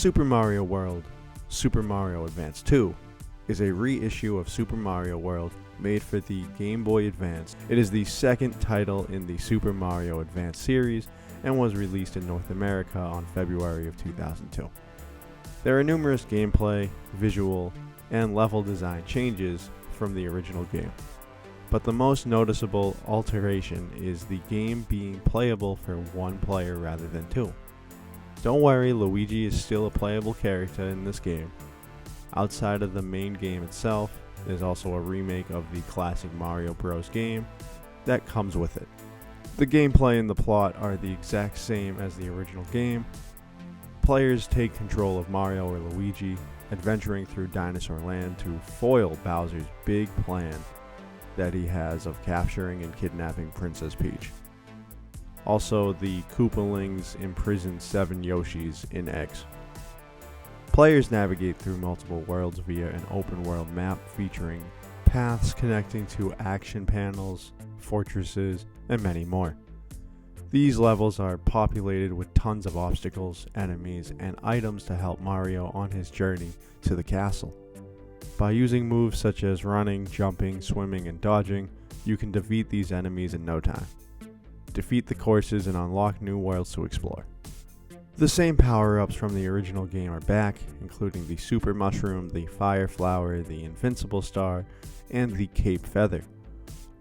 Super Mario World Super Mario Advance 2 is a reissue of Super Mario World made for the Game Boy Advance. It is the second title in the Super Mario Advance series and was released in North America on February of 2002. There are numerous gameplay, visual, and level design changes from the original game, but the most noticeable alteration is the game being playable for one player rather than two. Don't worry, Luigi is still a playable character in this game. Outside of the main game itself, there's also a remake of the classic Mario Bros. Game that comes with it. The gameplay and the plot are the exact same as the original game. Players take control of Mario or Luigi, adventuring through Dinosaur Land to foil Bowser's big plan that he has of capturing and kidnapping Princess Peach. Also, the Koopalings imprison 7 Yoshis in eggs. Players navigate through multiple worlds via an open world map featuring paths connecting to action panels, fortresses, and many more. These levels are populated with tons of obstacles, enemies, and items to help Mario on his journey to the castle. By using moves such as running, jumping, swimming, and dodging, you can defeat these enemies in no time. Defeat the courses and unlock new worlds to explore. The same power-ups from the original game are back, including the Super Mushroom, the Fire Flower, the Invincible Star, and the Cape Feather.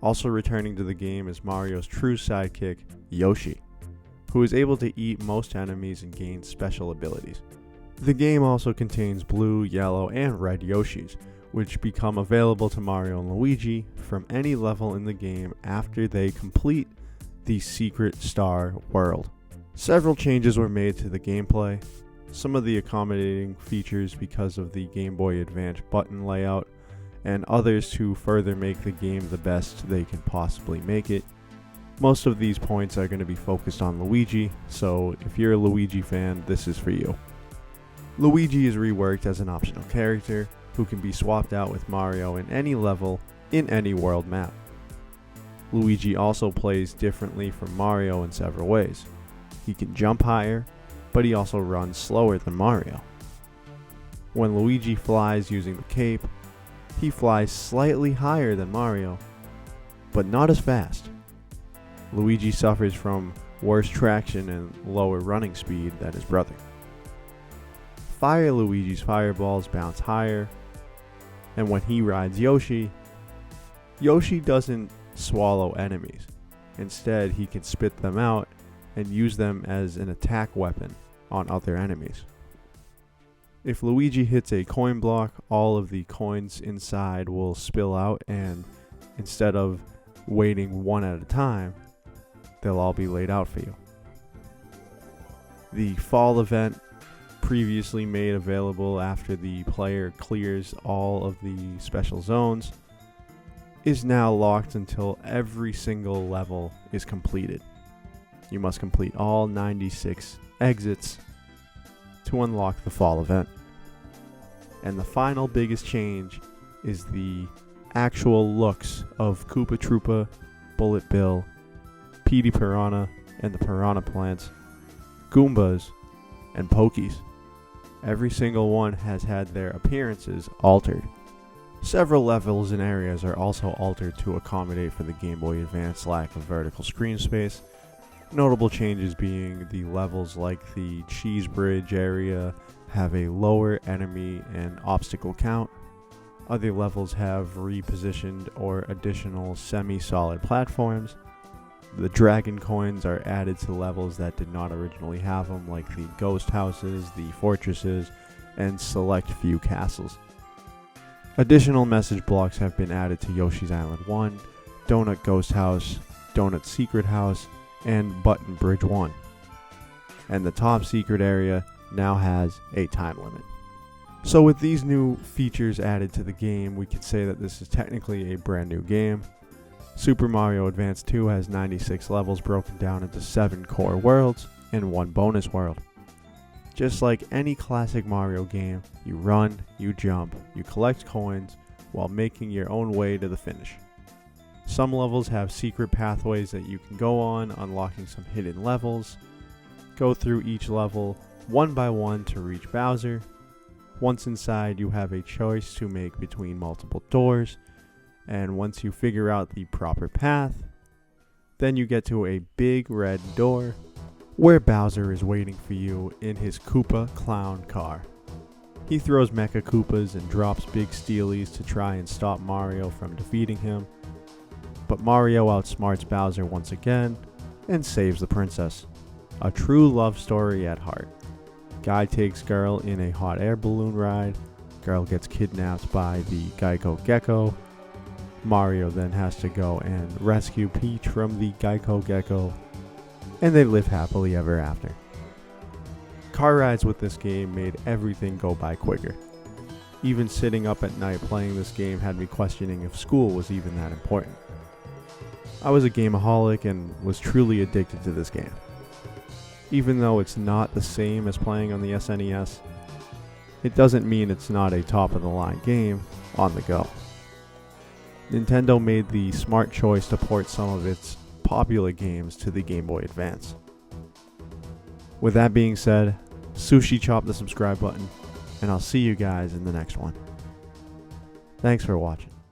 Also returning to the game is Mario's true sidekick, Yoshi, who is able to eat most enemies and gain special abilities. The game also contains blue, yellow, and red Yoshis, which become available to Mario and Luigi from any level in the game after they complete the Secret Star World. Several changes were made to the gameplay, some of the accommodating features because of the Game Boy Advance button layout, and others to further make the game the best they can possibly make it. Most of these points are going to be focused on Luigi, so if you're a Luigi fan, this is for you. Luigi is reworked as an optional character who can be swapped out with Mario in any level in any world map. Luigi also plays differently from Mario in several ways. He can jump higher, but he also runs slower than Mario. When Luigi flies using the cape, he flies slightly higher than Mario, but not as fast. Luigi suffers from worse traction and lower running speed than his brother. Fire Luigi's fireballs bounce higher, and when he rides Yoshi, Yoshi doesn't swallow enemies. Instead, he can spit them out and use them as an attack weapon on other enemies. If Luigi hits a coin block, all of the coins inside will spill out, and instead of waiting one at a time, they'll all be laid out for you. The fall event, previously made available after the player clears all of the special zones, is now locked until every single level is completed. You must complete all 96 exits to unlock the fall event. And the final biggest change is the actual looks of Koopa Troopa, Bullet Bill, Petey Piranha and the Piranha Plants, Goombas, and Pokies. Every single one has had their appearances altered. Several levels and areas are also altered to accommodate for the Game Boy Advance lack of vertical screen space. Notable changes being the levels like the Cheese Bridge area have a lower enemy and obstacle count. Other levels have repositioned or additional semi-solid platforms. The Dragon Coins are added to levels that did not originally have them, like the Ghost Houses, the Fortresses, and select few castles. Additional message blocks have been added to Yoshi's Island 1, Donut Ghost House, Donut Secret House, and Button Bridge 1. And the top secret area now has a time limit. So with these new features added to the game, we could say that this is technically a brand new game. Super Mario Advance 2 has 96 levels broken down into 7 core worlds and 1 bonus world. Just like any classic Mario game, you run, you jump, you collect coins while making your own way to the finish. Some levels have secret pathways that you can go on, unlocking some hidden levels. Go through each level one by one to reach Bowser. Once inside, you have a choice to make between multiple doors, and once you figure out the proper path, then you get to a big red door where Bowser is waiting for you in his Koopa clown car. He throws Mecha Koopas and drops big steelies to try and stop Mario from defeating him, but Mario outsmarts Bowser once again and saves the princess. A true love story at heart. Guy takes girl in a hot air balloon ride. Girl gets kidnapped by the Geico Gecko. Mario then has to go and rescue Peach from the Geico Gecko, and they live happily ever after. Car rides with this game made everything go by quicker. Even sitting up at night playing this game had me questioning if school was even that important. I was a gameaholic and was truly addicted to this game. Even though it's not the same as playing on the SNES, it doesn't mean it's not a top-of-the-line game on the go. Nintendo made the smart choice to port some of its popular games to the Game Boy Advance. With that being said, Sushi chop the subscribe button, and I'll see you guys in the next one. Thanks for watching.